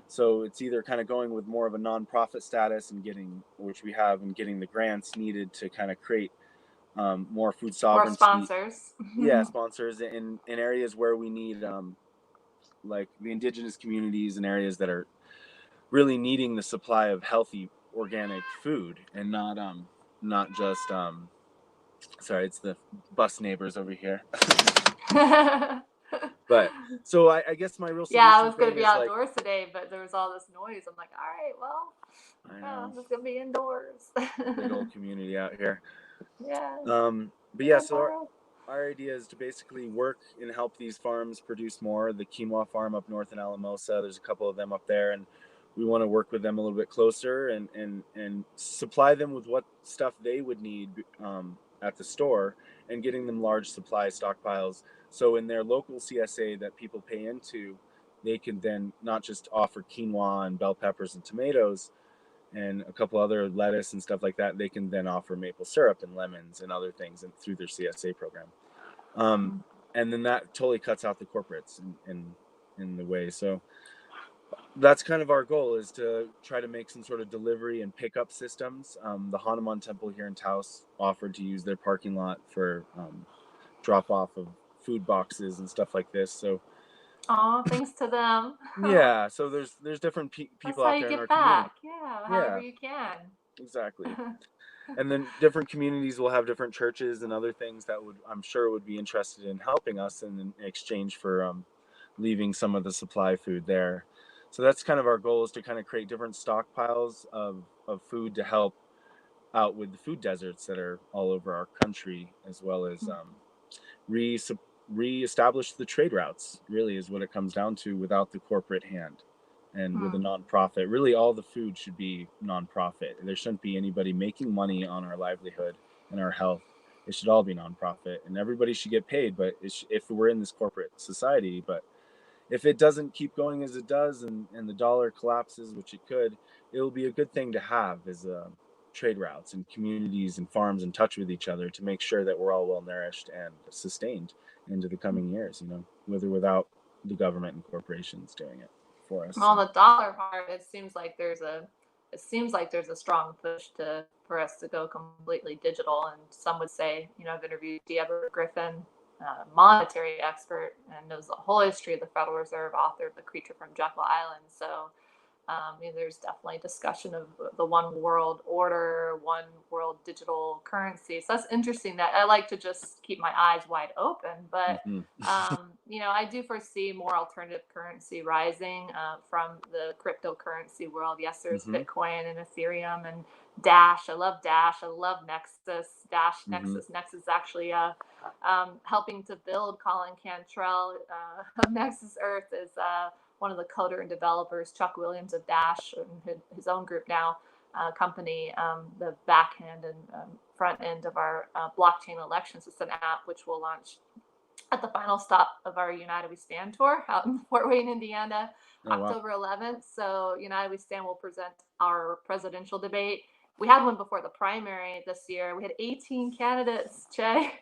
So it's either kind of going with more of a nonprofit status and getting, which we have, and getting the grants needed to kind of create more food More sovereignty. sponsors. Yeah, sponsors in areas where we need, like the indigenous communities and areas that are really needing the supply of healthy organic food, and not just sorry, it's the bus neighbors over here. But so I guess my real Yeah, I solution was going thing to be is like, outdoors today, but there was all this noise. I'm like, all right, well, I I'm know, just going to be indoors. big old community out here. Yeah. But yeah, so Tomorrow. our idea is to basically work and help these farms produce more. The quinoa farm up north in Alamosa, there's a couple of them up there, and we want to work with them a little bit closer and supply them with what stuff they would need at the store, and getting them large supply stockpiles. So in their local CSA that people pay into, they can then not just offer quinoa and bell peppers and tomatoes and a couple other lettuce and stuff like that. They can then offer maple syrup and lemons and other things through their CSA program. And then that totally cuts out the corporates in the way. So that's kind of our goal, is to try to make some sort of delivery and pickup systems. The Hanuman Temple here in Taos offered to use their parking lot for drop off of food boxes and stuff like this. So Oh, thanks to them. yeah, so there's different That's people how out you there in our get community. back. Yeah, however Yeah, you can. exactly. And then different communities will have different churches and other things that I'm sure would be interested in helping us in exchange for leaving some of the supply food there. So that's kind of our goal, is to kind of create different stockpiles of food to help out with the food deserts that are all over our country, as well as re reestablish the trade routes. Really is what it comes down to, without the corporate hand. And with a nonprofit, really all the food should be nonprofit. There shouldn't be anybody making money on our livelihood and our health. It should all be nonprofit, and everybody should get paid. But if we're in this corporate society, but if it doesn't keep going as it does, and the dollar collapses, which it could, it'll be a good thing to have as trade routes and communities and farms in touch with each other, to make sure that we're all well nourished and sustained into the coming years, with or without the government and corporations doing it for us. Well, the dollar part, it seems like there's a strong push for us to go completely digital. And some would say, I've interviewed Deborah Griffin, monetary expert, and knows the whole history of the Federal Reserve, author of The Creature from Jekyll Island. So there's definitely discussion of the one world order, one world digital currency. So that's interesting. That I like to just keep my eyes wide open. But I do foresee more alternative currency rising from the cryptocurrency world. Yes, there's Bitcoin and Ethereum and Dash. I love Dash. I love Nexus. Nexus actually helping to build. Colin Cantrell of Nexus Earth is one of the coder and developers. Chuck Williams of Dash, and his own group now, company, the backhand and front end of our blockchain elections. It's an app which will launch at the final stop of our United We Stand tour out in Fort Wayne, Indiana, October 11th. So United We Stand will present our presidential debate. We had one before the primary this year. We had 18 candidates, Che.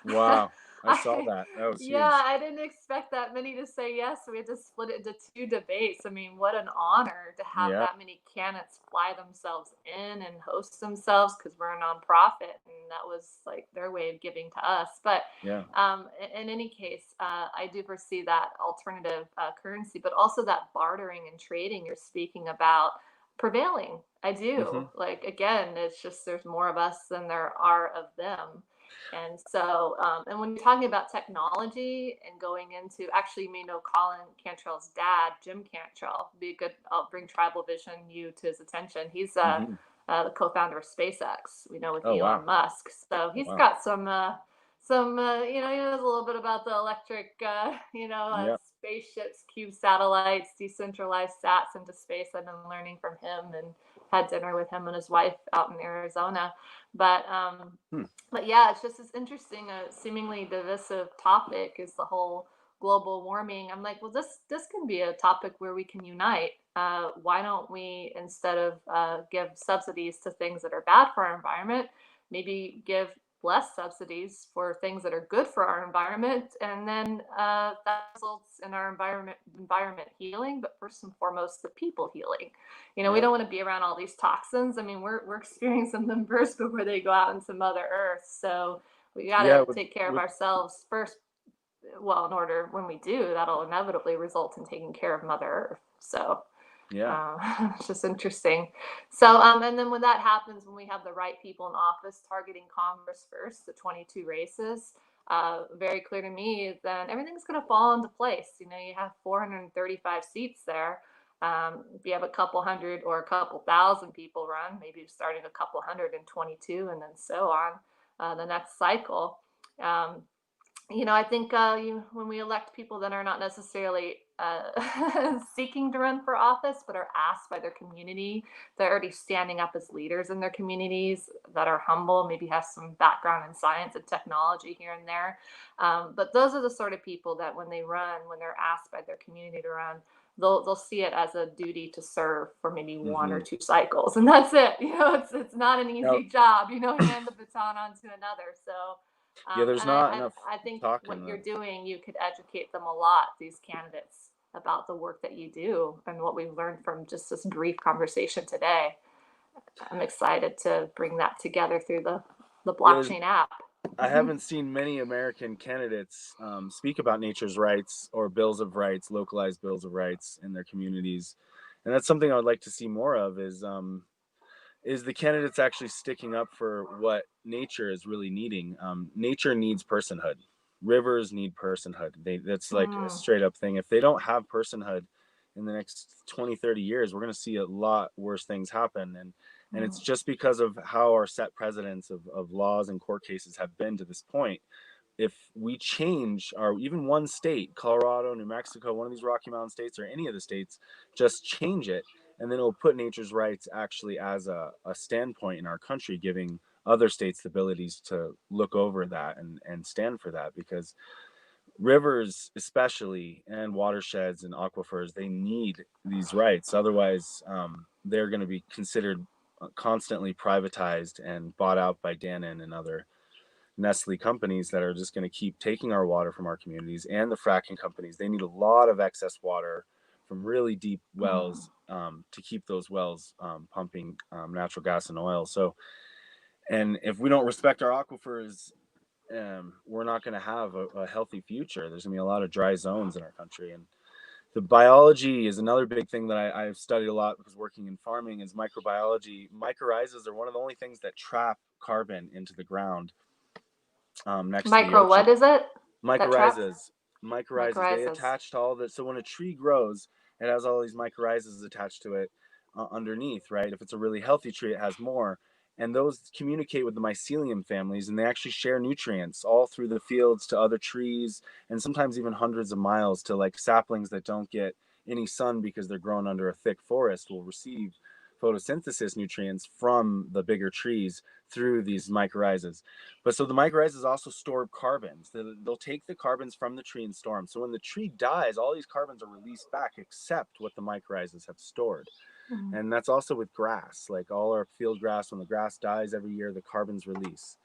Wow. I saw that. That was huge. I didn't expect that many to say yes. We had to split it into 2 debates. I mean, what an honor to have that many candidates fly themselves in and host themselves, because we're a nonprofit, and that was like their way of giving to us. But in any case, I do foresee that alternative currency, but also that bartering and trading you're speaking about prevailing. I do. Like, again, it's just there's more of us than there are of them. And so, and when you're talking about technology and going into, actually, you may know Colin Cantrell's dad, Jim Cantrell. Be a good, I'll bring Tribal Vision you to his attention. He's the co-founder of SpaceX. We know with Elon Musk. So he's got some, he knows a little bit about the electric, spaceships, cube satellites, decentralized sats into space. I've been learning from him and had dinner with him and his wife out in Arizona. But yeah, it's just this interesting, seemingly divisive topic is the whole global warming. I'm like, well, this can be a topic where we can unite. Why don't we, instead of give subsidies to things that are bad for our environment, maybe give less subsidies for things that are good for our environment, and then that results in our environment healing, but first and foremost, the people healing. We Yep. don't want to be around all these toxins. I mean, we're experiencing them first before they go out into Mother Earth. So we got Yeah. to take care of With ourselves first. Well, in order, when we do, that'll inevitably result in taking care of Mother Earth. So yeah. it's just interesting. So, and then when that happens, when we have the right people in office targeting Congress first, the 22 races, very clear to me, then everything's going to fall into place. You have 435 seats there. If you have a couple hundred or a couple thousand people run, maybe starting a couple hundred in 22 and then so on the next cycle. Um, I think when we elect people that are not necessarily seeking to run for office, but are asked by their community, they're already standing up as leaders in their communities, that are humble, maybe have some background in science and technology here and there. But those are the sort of people that when they run, when they're asked by their community to run, they'll see it as a duty to serve for maybe one or hmm two cycles, and that's it. It's not an Now, easy job. Hand the baton on to another. So. yeah, there's And not enough I think talk in what the. you're doing, you could educate them a lot, these candidates, about the work that you do and what we've learned from just this brief conversation today. I'm excited to bring that together through the Yeah, there's. blockchain app. I haven't seen many American candidates speak about nature's rights or bills of rights, localized bills of rights in their communities, and that's something I would like to see more of. Is the candidates actually sticking up for what nature is really needing? Nature needs personhood. Rivers need personhood. That's like a Mm, straight up thing. If they don't have personhood in the next 20, 30 years, we're going to see a lot worse things happen. And it's mm, just because of how our set precedents of laws and court cases have been to this point. If we change our even one state, Colorado, New Mexico, one of these Rocky Mountain states, or any of the states, just change it, and then it'll put nature's rights actually as a standpoint in our country, giving other states the abilities to look over that and stand for that, because rivers especially and watersheds and aquifers, they need these rights. Otherwise they're going to be considered constantly privatized and bought out by Dannon and other Nestle companies that are just going to keep taking our water from our communities, and the fracking companies. They need a lot of excess water from really deep mm. wells to keep those wells pumping natural gas and oil. So, and if we don't respect our aquifers, we're not going to have a healthy future. There's going to be a lot of dry zones in our country. And the biology is another big thing that I've studied a lot because working in farming is microbiology. Mycorrhizas are one of the only things that trap carbon into the ground next to the Micro, ocean. what is it that traps? Mycorrhizas, mycorrhizas, they Mycorrhizas. attach to all of it. So when a tree grows, it has all these mycorrhizas attached to it underneath, right? If it's a really healthy tree, it has more. And those communicate with the mycelium families, and they actually share nutrients all through the fields to other trees, and sometimes even hundreds of miles to like saplings that don't get any sun because they're grown under a thick forest will receive photosynthesis nutrients from the bigger trees through these mycorrhizas. But so the mycorrhizas also store carbons. They'll take the carbons from the tree and store them. So when the tree dies, all these carbons are released back except what the mycorrhizas have stored. Mm, And that's also with grass. Like all our field grass, when the grass dies every year, the carbons release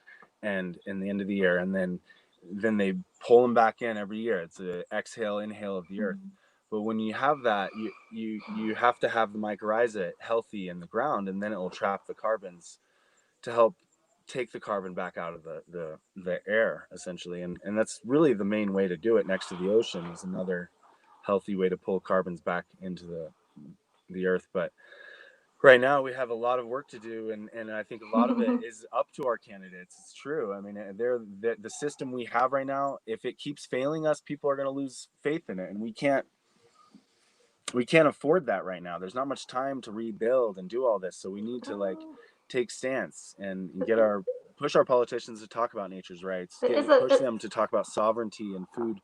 and in the end of the year. And then they pull them back in every year. It's an exhale, inhale of the earth. mm, But when you have that, you have to have the mycorrhiza healthy in the ground, and then it will trap the carbons to help take the carbon back out of the air essentially. And that's really the main way to do it next to the ocean is another healthy way to pull carbons back into the earth. But right now we have a lot of work to do, and I think a lot of it is up to our candidates. It's true. I mean, the system we have right now, if it keeps failing us, people are going to lose faith in it, and we can't afford that right now. There's not much time to rebuild and do all this, so we need to like take stance and get our push our politicians to talk about nature's rights, is push it, them to talk about sovereignty and food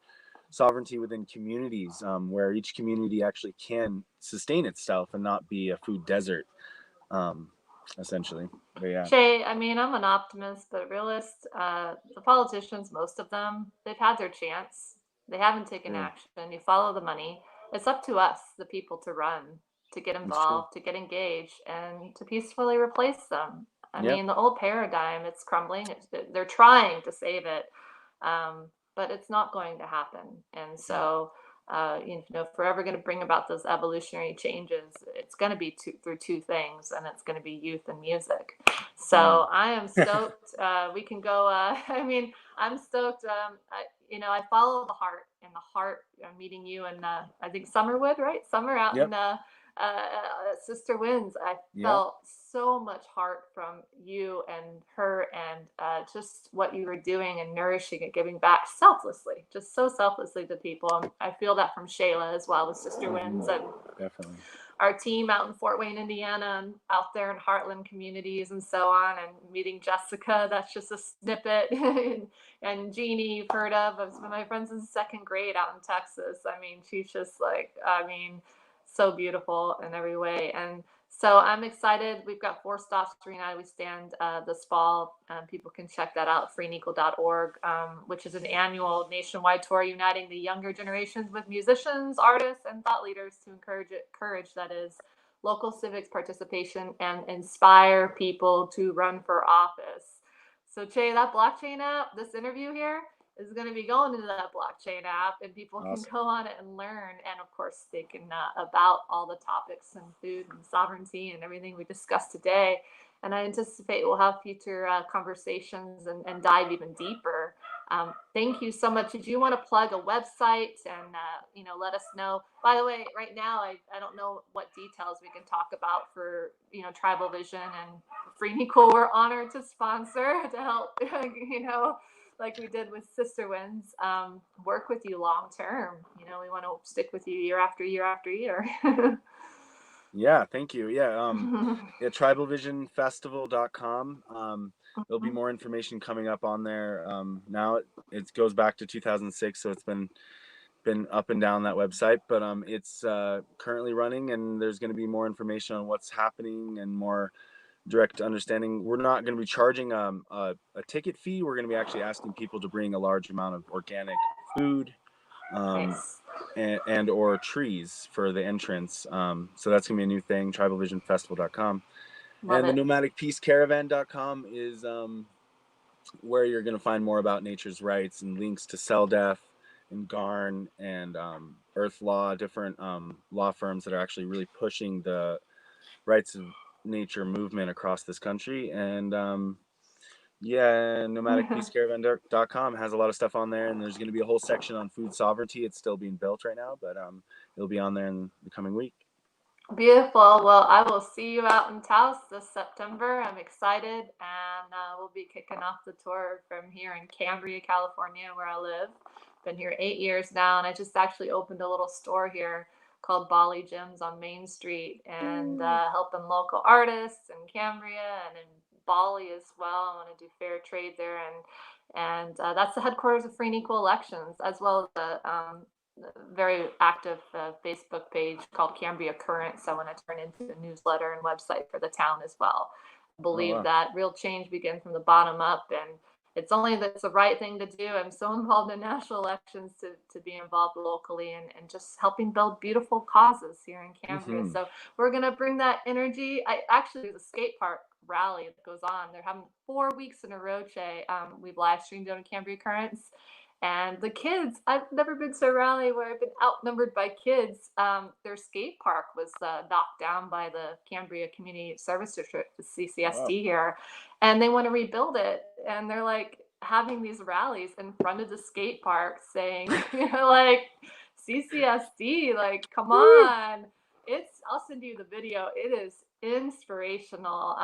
sovereignty within communities, where each community actually can sustain itself and not be a food desert, um, essentially. But yeah. Shay, I mean, I'm an optimist, but a realist. The politicians, most of them, they've had their chance. They haven't taken True. action. You follow the money. It's up to us, the people, to run, to get It's true. involved, to get engaged, and to peacefully replace them. I Yep. mean, the old paradigm, it's crumbling. They're trying to save it, but it's not going to happen. And so, you know, if we're ever going to bring about those evolutionary changes, it's going to be through two things, and it's going to be youth and music. So I am stoked. We can go. I mean, I'm stoked. You know, I follow the heart, and the heart. I'm meeting you in, I think Summerwood, right? Summer out Yep. in Sister Wins. I Yep. felt so much heart from you and her, and just what you were doing and nourishing and giving back selflessly, just so selflessly to people. I feel that from Shayla as well with Sister Wins, and Definitely. our team out in Fort Wayne, Indiana, and out there in Heartland communities and so on, and meeting Jessica. That's just a snippet. And Jeannie, you've heard of. It's been my friend since second grade out in Texas. I mean, she's just like, I mean, so beautiful in every way. And so I'm excited. We've got 4 stops for United We Stand this fall. People can check that out, freenequal.org, which is an annual nationwide tour uniting the younger generations with musicians, artists, and thought leaders to encourage that is local civics participation and inspire people to run for office. So, Che, that blockchain app, this interview here, is going to be going into that blockchain app, and people can go on it and learn. And of course, they can about all the topics and food and sovereignty and everything we discussed today. And I anticipate we'll have future conversations and dive even deeper. Thank you so much. Did you want to plug a website and you know, let us know? By the way, right now I don't know what details we can talk about for, you know, Tribal Vision and Free and Equal. We're honored to sponsor to help you know, like we did with Sister Wins, work with you long term. You know, we want to stick with you year after year after year. Yeah, thank you. Yeah, tribalvisionfestival.com. There'll be more information coming up on there. Now it goes back to 2006, so it's been up and down that website, but it's currently running, and there's going to be more information on what's happening and more direct understanding. We're not going to be charging a ticket fee. We're going to be actually asking people to bring a large amount of organic food, Nice. and or trees for the entrance. So that's gonna be a new thing. tribalvisionfestival.com. Love And the it. nomadicpeacecaravan.com is where you're gonna find more about nature's rights and links to CellDeath and Garn and Earth Law, different law firms that are actually really pushing the rights of nature movement across this country. And yeah, nomadicpeacecaravan.com has a lot of stuff on there, and there's going to be a whole section on food sovereignty. It's still being built right now, but it'll be on there in the coming week. Beautiful. Well, I will see you out in Taos this September. I'm excited, and we'll be kicking off the tour from here in Cambria, California, where I live. Been here 8 years now, and I just actually opened a little store here called Bali Gyms on Main Street, and helping local artists in Cambria and in Bali as well. I want to do fair trade there, and that's the headquarters of Free and Equal Elections, as well as the very active Facebook page called Cambria Current. So I want to turn into a newsletter and website for the town as well. I believe that real change begins from the bottom up, and it's only that's the right thing to do. I'm so involved in national elections to be involved locally and just helping build beautiful causes here in Cambria. So we're going to bring that energy. There's a skate park rally that goes on. They're having 4 weeks in a row, Che. We've live streamed on Cambria Currents. And the kids, I've never been to a rally where I've been outnumbered by kids. Their skate park was knocked down by the Cambria Community Service District, the CCSD here, and they want to rebuild it. And they're like having these rallies in front of the skate park saying, you know, like, CCSD, like, come on. I'll send you the video. It is inspirational.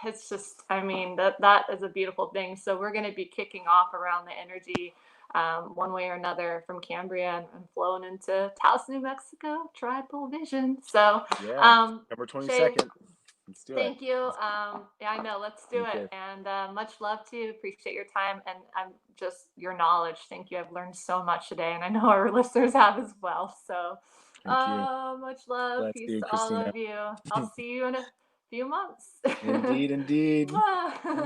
It's just, I mean, that is a beautiful thing. So we're going to be kicking off around the energy one way or another from Cambria and flowing into Taos, New Mexico, Tribal Vision. So November 22nd. Let's do it. Thank you. Yeah, I know. Let's do it. And much love to you. Appreciate your time and just your knowledge. Thank you. I've learned so much today, and I know our listeners have as well. So much love. Glad Peace to you, to all Christina. of you. I'll see you in a few months. Indeed.